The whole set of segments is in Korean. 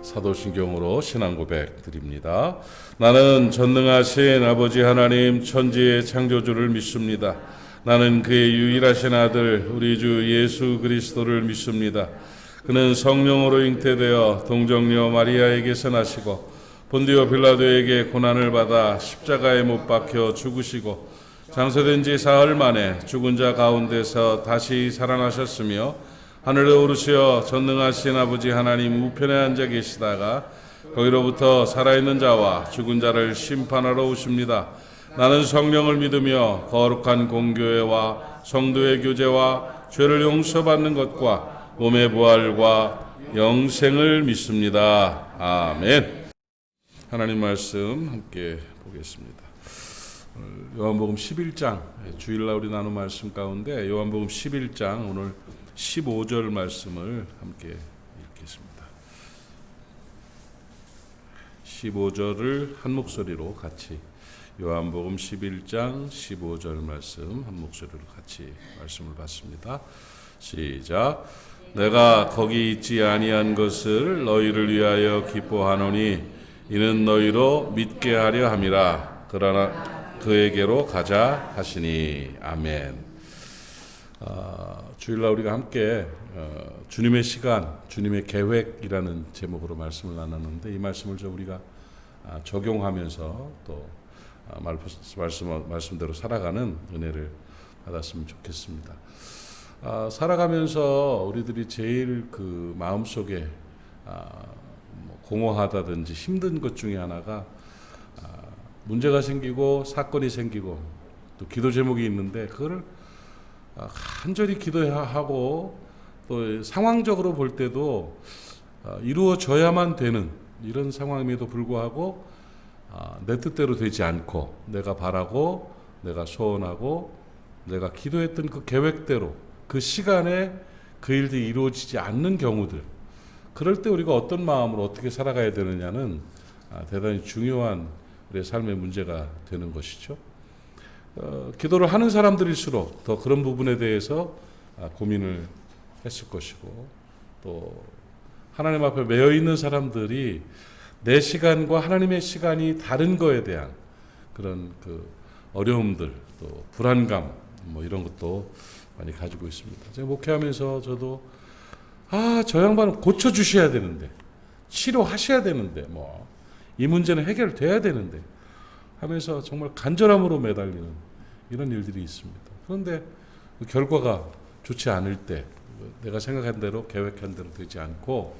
사도신경으로 신앙 고백 드립니다. 나는 전능하신 아버지 하나님 천지의 창조주를 믿습니다. 나는 그의 유일하신 아들 우리 주 예수 그리스도를 믿습니다. 그는 성령으로 잉태되어 동정녀 마리아에게서 나시고 본디오 빌라도에게 고난을 받아 십자가에 못 박혀 죽으시고 장사된 지 사흘 만에 죽은 자 가운데서 다시 살아나셨으며 하늘에 오르시어 전능하신 아버지 하나님 우편에 앉아 계시다가 거기로부터 살아있는 자와 죽은 자를 심판하러 오십니다. 나는 성령을 믿으며 거룩한 공교회와 성도의 교제와 죄를 용서받는 것과 몸의 부활과 영생을 믿습니다. 아멘. 하나님 말씀 함께 보겠습니다. 요한복음 11장 주일날 우리 나눈 말씀 가운데 요한복음 11장 오늘 15절 말씀을 함께 읽겠습니다. 15절을 한 목소리로 같이 요한복음 11장 15절 말씀 한 목소리로 같이 말씀을 받습니다. 시작. 내가 거기 있지 아니한 것을 너희를 위하여 기뻐하노니 이는 너희로 믿게 하려 함이라. 그러나 그에게로 가자 하시니. 아멘. 주일날 우리가 함께 주님의 시간, 주님의 계획이라는 제목으로 말씀을 나눴는데 이 말씀을 우리가 적용하면서 또 말씀대로 살아가는 은혜를 받았으면 좋겠습니다. 살아가면서 우리들이 제일 그 마음속에 공허하다든지 힘든 것 중에 하나가 문제가 생기고 사건이 생기고 또 기도 제목이 있는데 그거를 간절히 기도하고 또 상황적으로 볼 때도 이루어져야만 되는 이런 상황임에도 불구하고 내 뜻대로 되지 않고 내가 바라고 내가 소원하고 내가 기도했던 그 계획대로 그 시간에 그 일들이 이루어지지 않는 경우들, 그럴 때 우리가 어떤 마음으로 어떻게 살아가야 되느냐는 대단히 중요한 우리의 삶의 문제가 되는 것이죠. 기도를 하는 사람들일수록 더 그런 부분에 대해서 고민을 했을 것이고 또 하나님 앞에 매여 있는 사람들이 내 시간과 하나님의 시간이 다른 거에 대한 그런 그 어려움들 또 불안감 이런 것도 많이 가지고 있습니다. 제가 목회하면서 저도 저 양반은 고쳐주셔야 되는데 치료하셔야 되는데 이 문제는 해결돼야 되는데 하면서 정말 간절함으로 매달리는 이런 일들이 있습니다. 그런데 결과가 좋지 않을 때 내가 생각한 대로 계획한 대로 되지 않고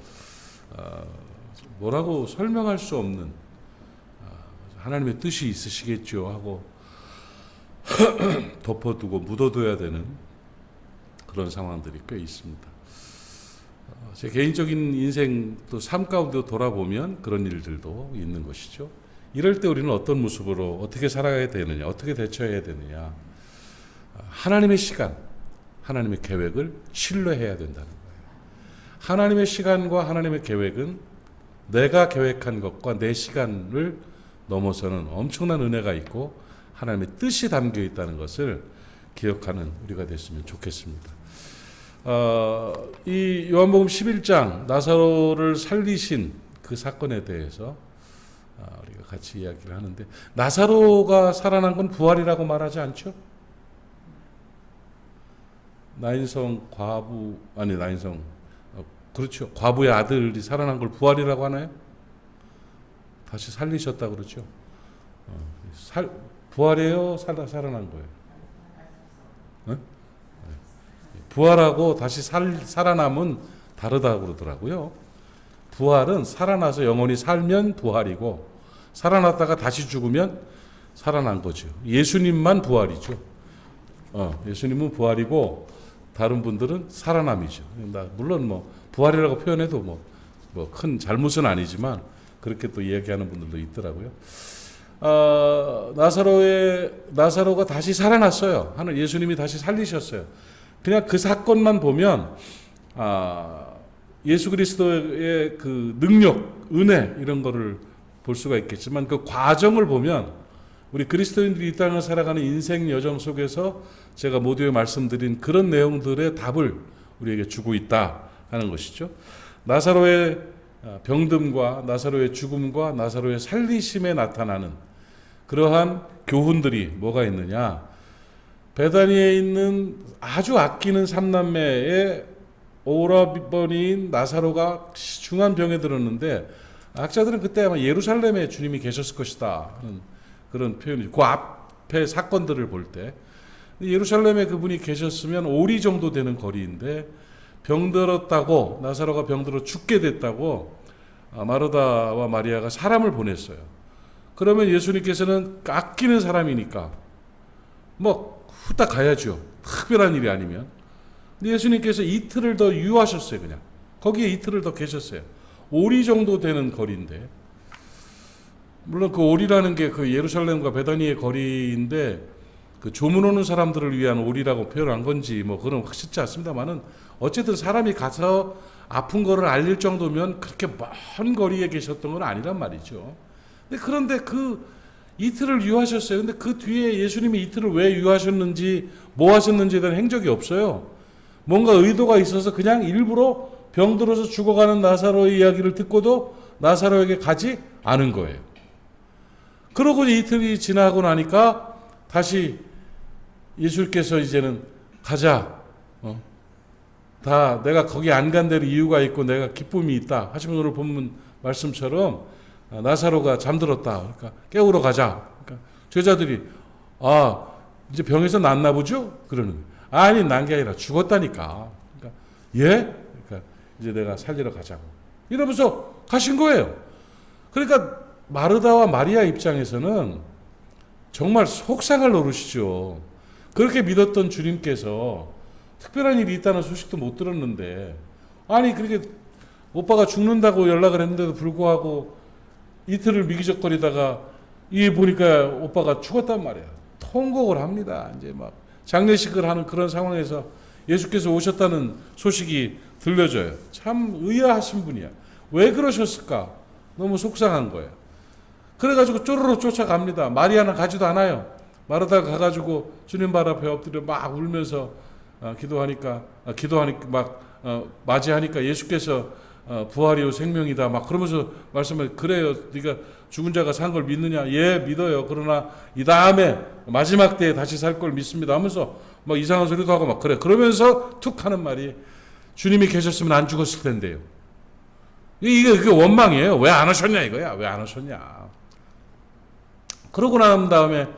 뭐라고 설명할 수 없는 하나님의 뜻이 있으시겠죠 하고 덮어두고 묻어둬야 되는 그런 상황들이 꽤 있습니다. 제 개인적인 인생 또 삶 가운데 돌아보면 그런 일들도 있는 것이죠. 이럴 때 우리는 어떤 모습으로 어떻게 살아가야 되느냐, 어떻게 대처해야 되느냐. 하나님의 시간, 하나님의 계획을 신뢰해야 된다는 거예요. 하나님의 시간과 하나님의 계획은 내가 계획한 것과 내 시간을 넘어서는 엄청난 은혜가 있고 하나님의 뜻이 담겨 있다는 것을 기억하는 우리가 됐으면 좋겠습니다. 이 요한복음 11장 나사로를 살리신 그 사건에 대해서 우리가 같이 이야기를 하는데 나사로가 살아난 건 부활이라고 말하지 않죠? 그렇죠. 과부의 아들이 살아난 걸 부활이라고 하나요? 다시 살리셨다 그러죠. 부활이에요? 살아난 거예요? 네? 부활하고 다시 살아남은 다르다고 그러더라고요. 부활은 살아나서 영원히 살면 부활이고 살아났다가 다시 죽으면 살아난 거죠. 예수님만 부활이죠. 예수님은 부활이고 다른 분들은 살아남이죠. 물론 부활이라고 표현해도 큰 잘못은 아니지만 그렇게 또 이야기하는 분들도 있더라고요. 나사로가 다시 살아났어요. 예수님이 다시 살리셨어요. 그냥 그 사건만 보면 예수 그리스도의 그 능력, 은혜 이런 거를 볼 수가 있겠지만 그 과정을 보면 우리 그리스도인들이 이 땅을 살아가는 인생 여정 속에서 제가 모두에 말씀드린 그런 내용들의 답을 우리에게 주고 있다 하는 것이죠. 나사로의 병듦과 나사로의 죽음과 나사로의 살리심에 나타나는 그러한 교훈들이 뭐가 있느냐. 베다니에 있는 아주 아끼는 삼남매의 오라버니인 나사로가 중한 병에 들었는데 학자들은 그때 아마 예루살렘에 주님이 계셨을 것이다 하는 그런 표현이죠. 그 앞에 사건들을 볼 때 예루살렘에 그분이 계셨으면 오리 정도 되는 거리인데 병들었다고, 나사로가 병들어 죽게 됐다고 마르다와 마리아가 사람을 보냈어요. 그러면 예수님께서는 아끼는 사람이니까 뭐 후딱 가야죠. 특별한 일이 아니면. 근데 예수님께서 이틀을 더 유하셨어요. 그냥 거기에 이틀을 더 계셨어요. 오리 정도 되는 거리인데, 물론 그 오리라는 게 그 예루살렘과 베다니의 거리인데 그 조문 오는 사람들을 위한 오리라고 표현한 건지 뭐 그건 확실치 않습니다만은 어쨌든 사람이 가서 아픈 거를 알릴 정도면 그렇게 먼 거리에 계셨던 건 아니란 말이죠. 그런데 그 이틀을 유하셨어요. 근데 그 뒤에 예수님이 이틀을 왜 유하셨는지 뭐 하셨는지에 대한 행적이 없어요. 뭔가 의도가 있어서 그냥 일부러 병들어서 죽어가는 나사로의 이야기를 듣고도 나사로에게 가지 않은 거예요. 그러고 이틀이 지나고 나니까 다시 예수께서 이제는 가자. 다 내가 거기 안 간 데로 이유가 있고 내가 기쁨이 있다 하시면 오늘 본문 말씀처럼 나사로가 잠들었다. 그러니까 깨우러 가자. 그러니까 제자들이 이제 병에서 낫나 보죠? 그러는 거예요. 아니 난 게 아니라 죽었다니까. 그러니까 예? 그러니까 이제 내가 살리러 가자고. 이러면서 가신 거예요. 그러니까 마르다와 마리아 입장에서는 정말 속상할 노릇이죠. 그렇게 믿었던 주님께서 특별한 일이 있다는 소식도 못 들었는데, 아니 그렇게 오빠가 죽는다고 연락을 했는데도 불구하고 이틀을 미기적거리다가 이에 보니까 오빠가 죽었단 말이야. 통곡을 합니다. 이제 막 장례식을 하는 그런 상황에서 예수께서 오셨다는 소식이 들려져요. 참 의아하신 분이야. 왜 그러셨을까? 너무 속상한 거예요. 그래가지고 쪼르르 쫓아갑니다. 마리아는 가지도 않아요. 마르다가 가가지고 주님 발 앞에 엎드려 막 울면서 기도하니까 막 맞이하니까 예수께서 부활이요 생명이다 막 그러면서 말씀해. 그래요, 네가 죽은 자가 산 걸 믿느냐? 예, 믿어요. 그러나 이 다음에 마지막 때에 다시 살 걸 믿습니다 하면서 막 이상한 소리도 하고 막 그래. 그러면서 툭 하는 말이 주님이 계셨으면 안 죽었을 텐데요. 이게 원망이에요. 왜 안 오셨냐 이거야. 왜 안 오셨냐. 그러고 난 다음에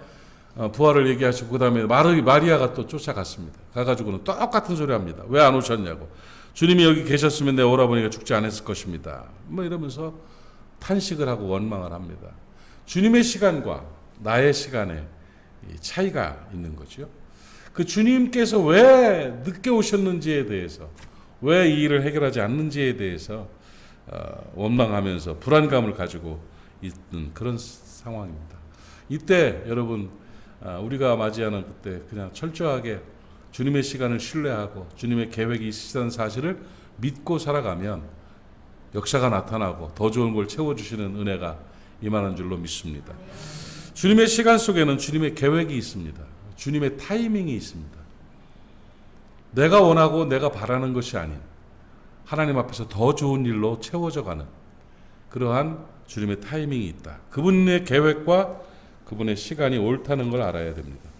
부활을 얘기하시고 그 다음에 마리아가 또 쫓아갔습니다. 가가지고는 똑같은 소리 합니다. 왜 안 오셨냐고. 주님이 여기 계셨으면 내 오라버니가 죽지 않았을 것입니다. 뭐 이러면서 탄식을 하고 원망을 합니다. 주님의 시간과 나의 시간에 차이가 있는 거죠. 그 주님께서 왜 늦게 오셨는지에 대해서, 왜 이 일을 해결하지 않는지에 대해서 원망하면서 불안감을 가지고 있는 그런 상황입니다. 이때 여러분 우리가 맞이하는 그때 그냥 철저하게 주님의 시간을 신뢰하고 주님의 계획이 있으시다는 사실을 믿고 살아가면 역사가 나타나고 더 좋은 걸 채워주시는 은혜가 임하는 줄로 믿습니다. 주님의 시간 속에는 주님의 계획이 있습니다. 주님의 타이밍이 있습니다. 내가 원하고 내가 바라는 것이 아닌 하나님 앞에서 더 좋은 일로 채워져 가는 그러한 주님의 타이밍이 있다. 그분의 계획과 그분의 시간이 옳다는 걸 알아야 됩니다.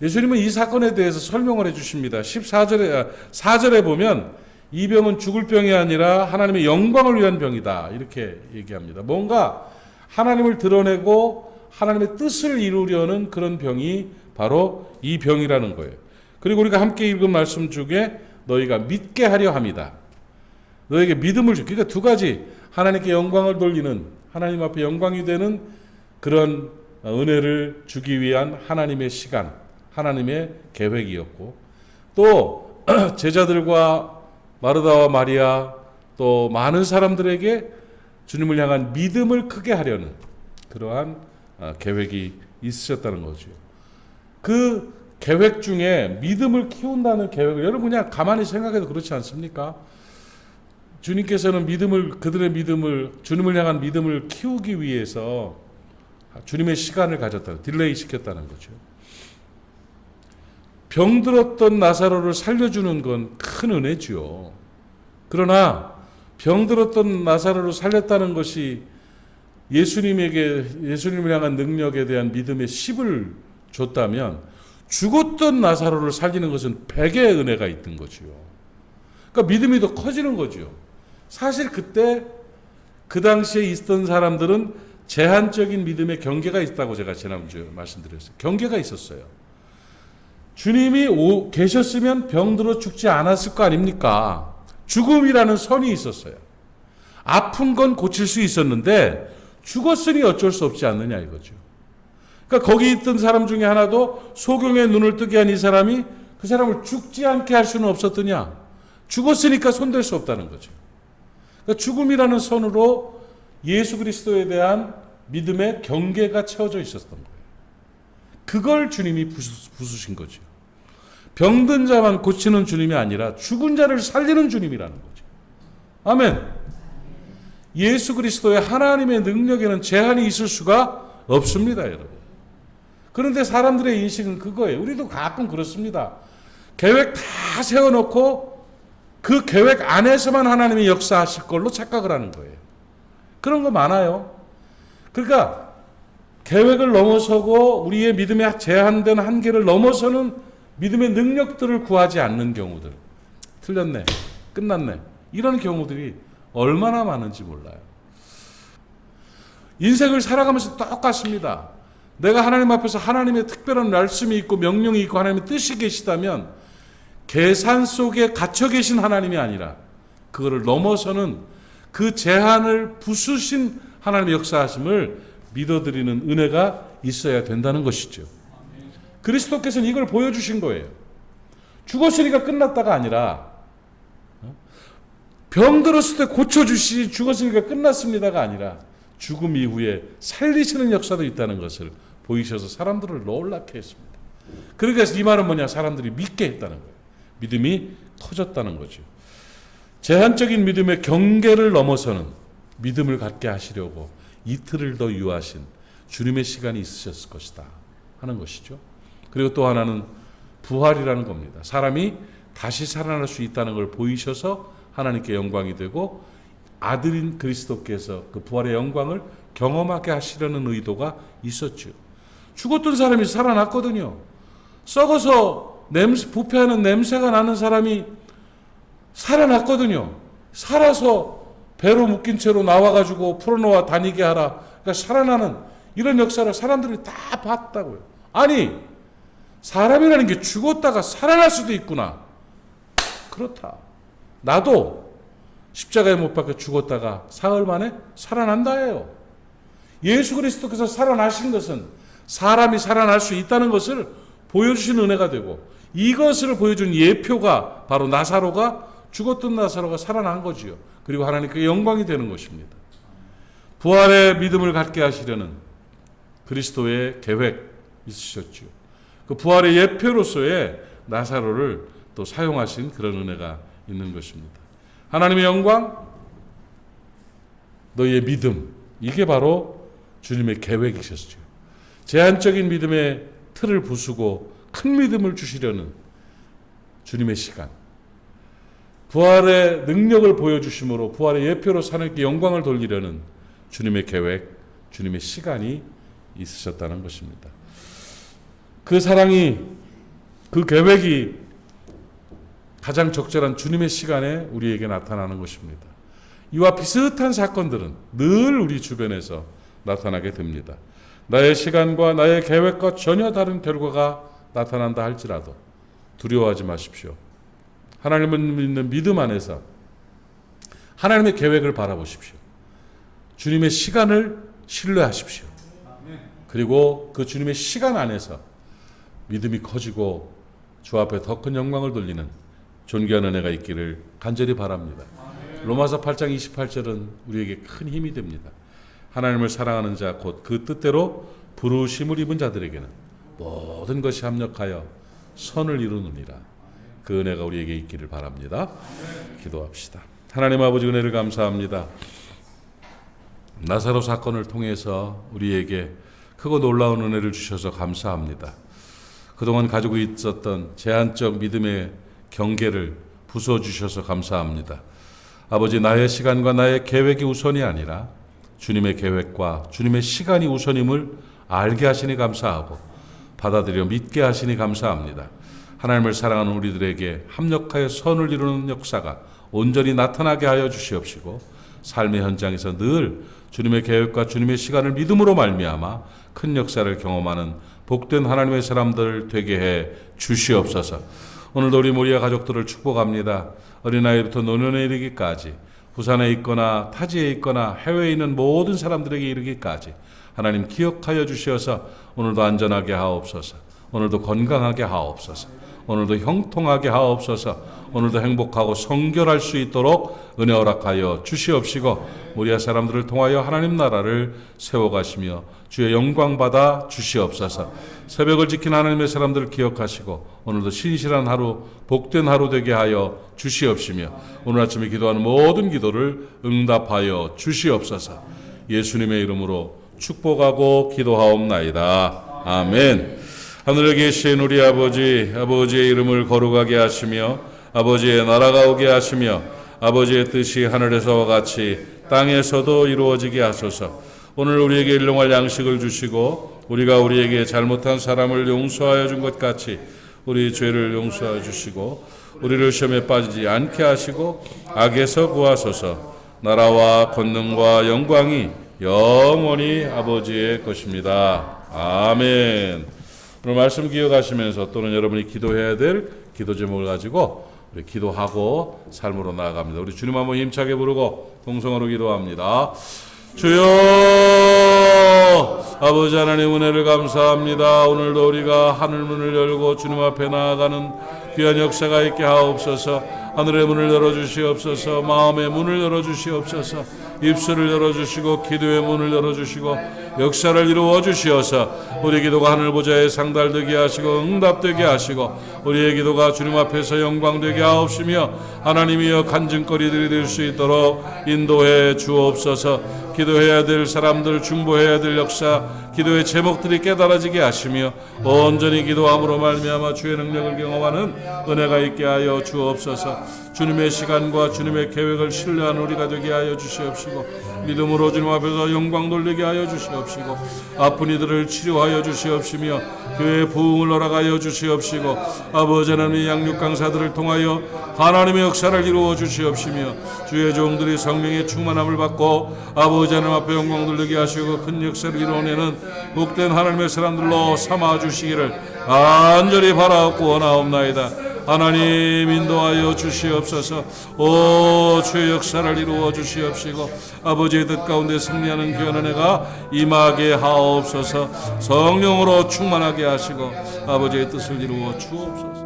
예수님은 이 사건에 대해서 설명을 해주십니다. 4절에 보면 이 병은 죽을 병이 아니라 하나님의 영광을 위한 병이다 이렇게 얘기합니다. 뭔가 하나님을 드러내고 하나님의 뜻을 이루려는 그런 병이 바로 이 병이라는 거예요. 그리고 우리가 함께 읽은 말씀 중에 너희가 믿게 하려 함이다. 너에게 믿음을 주. 그러니까 두 가지, 하나님께 영광을 돌리는, 하나님 앞에 영광이 되는 그런 은혜를 주기 위한 하나님의 시간, 하나님의 계획이었고, 또 제자들과 마르다와 마리아 또 많은 사람들에게 주님을 향한 믿음을 크게 하려는 그러한 계획이 있으셨다는 거죠. 그 계획 중에 믿음을 키운다는 계획을 여러분 그냥 가만히 생각해도 그렇지 않습니까? 주님께서는 그들의 믿음을, 주님을 향한 믿음을 키우기 위해서 주님의 시간을 가졌다, 딜레이 시켰다는 거죠. 병들었던 나사로를 살려주는 건 큰 은혜죠. 그러나 병들었던 나사로를 살렸다는 것이 예수님을 향한 능력에 대한 믿음의 10을 줬다면 죽었던 나사로를 살리는 것은 100의 은혜가 있던 거지요. 그러니까 믿음이 더 커지는 거죠. 사실 그때 그 당시에 있던 사람들은 제한적인 믿음의 경계가 있다고 제가 지난주에 말씀드렸어요. 경계가 있었어요. 주님이 계셨으면 병들어 죽지 않았을 거 아닙니까? 죽음이라는 선이 있었어요. 아픈 건 고칠 수 있었는데 죽었으니 어쩔 수 없지 않느냐 이거죠. 그러니까 거기 있던 사람 중에 하나도 소경의 눈을 뜨게 한 이 사람이 그 사람을 죽지 않게 할 수는 없었더냐? 죽었으니까 손댈 수 없다는 거죠. 그러니까 죽음이라는 선으로 예수 그리스도에 대한 믿음의 경계가 채워져 있었던 거예요. 그걸 주님이 부수신 거죠. 병든 자만 고치는 주님이 아니라 죽은 자를 살리는 주님이라는 거죠. 아멘. 예수 그리스도의 하나님의 능력에는 제한이 있을 수가 없습니다, 여러분. 그런데 사람들의 인식은 그거예요. 우리도 가끔 그렇습니다. 계획 다 세워놓고 그 계획 안에서만 하나님이 역사하실 걸로 착각을 하는 거예요. 그런 거 많아요. 그러니까 계획을 넘어서고 우리의 믿음의 제한된 한계를 넘어서는 믿음의 능력들을 구하지 않는 경우들. 틀렸네. 끝났네. 이런 경우들이 얼마나 많은지 몰라요. 인생을 살아가면서 똑같습니다. 내가 하나님 앞에서 하나님의 특별한 말씀이 있고 명령이 있고 하나님의 뜻이 계시다면 계산 속에 갇혀 계신 하나님이 아니라 그거를 넘어서는 그 제한을 부수신 하나님의 역사하심을 믿어드리는 은혜가 있어야 된다는 것이죠. 그리스도께서는 이걸 보여주신 거예요. 죽었으니까 끝났다가 아니라 병들었을 때 고쳐주시지 죽었으니까 끝났습니다가 아니라 죽음 이후에 살리시는 역사도 있다는 것을 보이셔서 사람들을 놀랍게 했습니다. 그러니까 이 말은 뭐냐? 사람들이 믿게 했다는 거예요. 믿음이 터졌다는 거죠. 제한적인 믿음의 경계를 넘어서는 믿음을 갖게 하시려고 이틀을 더 유하신 주님의 시간이 있으셨을 것이다 하는 것이죠. 그리고 또 하나는 부활이라는 겁니다. 사람이 다시 살아날 수 있다는 걸 보이셔서 하나님께 영광이 되고 아들인 그리스도께서 그 부활의 영광을 경험하게 하시려는 의도가 있었죠. 죽었던 사람이 살아났거든요. 썩어서 부패하는 냄새가 나는 사람이 살아났거든요. 살아서 배로 묶인 채로 나와가지고 풀어놓아 다니게 하라. 그러니까 살아나는 이런 역사를 사람들이 다 봤다고요. 아니, 사람이라는 게 죽었다가 살아날 수도 있구나. 그렇다. 나도 십자가에 못 박혀 죽었다가 사흘 만에 살아난다예요. 예수 그리스도께서 살아나신 것은 사람이 살아날 수 있다는 것을 보여주신 은혜가 되고 이것을 보여준 예표가 바로 나사로가 죽었던 나사로가 살아난 거지요. 그리고 하나님께 영광이 되는 것입니다. 부활의 믿음을 갖게 하시려는 그리스도의 계획 있으셨죠. 그 부활의 예표로서의 나사로를 또 사용하신 그런 은혜가 있는 것입니다. 하나님의 영광, 너희의 믿음, 이게 바로 주님의 계획이셨죠. 제한적인 믿음의 틀을 부수고 큰 믿음을 주시려는 주님의 시간, 부활의 능력을 보여주심으로 부활의 예표로 하나님께 영광을 돌리려는 주님의 계획, 주님의 시간이 있으셨다는 것입니다. 그 사랑이, 그 계획이 가장 적절한 주님의 시간에 우리에게 나타나는 것입니다. 이와 비슷한 사건들은 늘 우리 주변에서 나타나게 됩니다. 나의 시간과 나의 계획과 전혀 다른 결과가 나타난다 할지라도 두려워하지 마십시오. 하나님을 믿는 믿음 안에서 하나님의 계획을 바라보십시오. 주님의 시간을 신뢰하십시오. 그리고 그 주님의 시간 안에서 믿음이 커지고 주 앞에 더 큰 영광을 돌리는 존귀한 은혜가 있기를 간절히 바랍니다. 로마서 8장 28절은 우리에게 큰 힘이 됩니다. 하나님을 사랑하는 자 곧 그 뜻대로 부르심을 입은 자들에게는 모든 것이 합력하여 선을 이루느니라. 그 은혜가 우리에게 있기를 바랍니다. 기도합시다. 하나님 아버지 은혜를 감사합니다. 나사로 사건을 통해서 우리에게 크고 놀라운 은혜를 주셔서 감사합니다. 그동안 가지고 있었던 제한적 믿음의 경계를 부숴주셔서 감사합니다. 아버지, 나의 시간과 나의 계획이 우선이 아니라 주님의 계획과 주님의 시간이 우선임을 알게 하시니 감사하고 받아들여 믿게 하시니 감사합니다. 하나님을 사랑하는 우리들에게 합력하여 선을 이루는 역사가 온전히 나타나게 하여 주시옵시고 삶의 현장에서 늘 주님의 계획과 주님의 시간을 믿음으로 말미암아 큰 역사를 경험하는 복된 하나님의 사람들 되게 해 주시옵소서. 오늘도 우리 모리아 가족들을 축복합니다. 어린아이부터 노년에 이르기까지, 부산에 있거나 타지에 있거나 해외에 있는 모든 사람들에게 이르기까지 하나님 기억하여 주시어서 오늘도 안전하게 하옵소서. 오늘도 건강하게 하옵소서. 오늘도 형통하게 하옵소서. 오늘도 행복하고 성결할 수 있도록 은혜 허락하여 주시옵시고 모리아 사람들을 통하여 하나님 나라를 세워가시며 주의 영광 받아 주시옵소서. 새벽을 지킨 하나님의 사람들을 기억하시고 오늘도 신실한 하루, 복된 하루 되게 하여 주시옵시며 오늘 아침에 기도하는 모든 기도를 응답하여 주시옵소서. 예수님의 이름으로 축복하고 기도하옵나이다. 아멘. 하늘에 계신 우리 아버지, 아버지의 이름을 거룩하게 하시며 아버지의 나라가 오게 하시며 아버지의 뜻이 하늘에서와 같이 땅에서도 이루어지게 하소서. 오늘 우리에게 일용할 양식을 주시고 우리가 우리에게 잘못한 사람을 용서하여 준 것 같이 우리 죄를 용서하여 주시고 우리를 시험에 빠지지 않게 하시고 악에서 구하소서. 나라와 권능과 영광이 영원히 아버지의 것입니다. 아멘. 오늘 말씀 기억하시면서 또는 여러분이 기도해야 될 기도 제목을 가지고 우리 기도하고 삶으로 나아갑니다. 우리 주님 한번 힘차게 부르고 동성으로 기도합니다. 주여, 아버지 하나님 은혜를 감사합니다. 오늘도 우리가 하늘 문을 열고 주님 앞에 나아가는 귀한 역사가 있게 하옵소서. 하늘의 문을 열어주시옵소서. 마음의 문을 열어주시옵소서. 입술을 열어주시고 기도의 문을 열어주시고 역사를 이루어 주시어서 우리 기도가 하늘 보좌에 상달되게 하시고 응답되게 하시고 우리의 기도가 주님 앞에서 영광되게 하옵시며 하나님이여 간증거리들이 될 수 있도록 인도해 주옵소서. 기도해야 될 사람들, 중보해야 될 역사, 기도의 제목들이 깨달아지게 하시며 온전히 기도함으로 말미암아 주의 능력을 경험하는 은혜가 있게 하여 주옵소서. 주님의 시간과 주님의 계획을 신뢰하는 우리가 되게 하여 주시옵시고 믿음으로 주님 앞에서 영광 돌리게 하여 주시옵시고 아픈 이들을 치료하여 주시옵시며 교회의 부흥을 허락하여 주시옵시고 아버지 하나님의 양육 강사들을 통하여 하나님의 역사를 이루어 주시옵시며 주의 종들이 성령의 충만함을 받고 아버지 하나님 앞에 영광 돌리게 하시고 큰 역사를 이루어내는 복된 하나님의 사람들로 삼아 주시기를 간절히 바라옵고 원하옵나이다. 하나님 인도하여 주시옵소서. 오 주의 역사를 이루어 주시옵시고 아버지의 뜻 가운데 승리하는 귀한 은혜가 임하게 하옵소서. 성령으로 충만하게 하시고 아버지의 뜻을 이루어 주옵소서.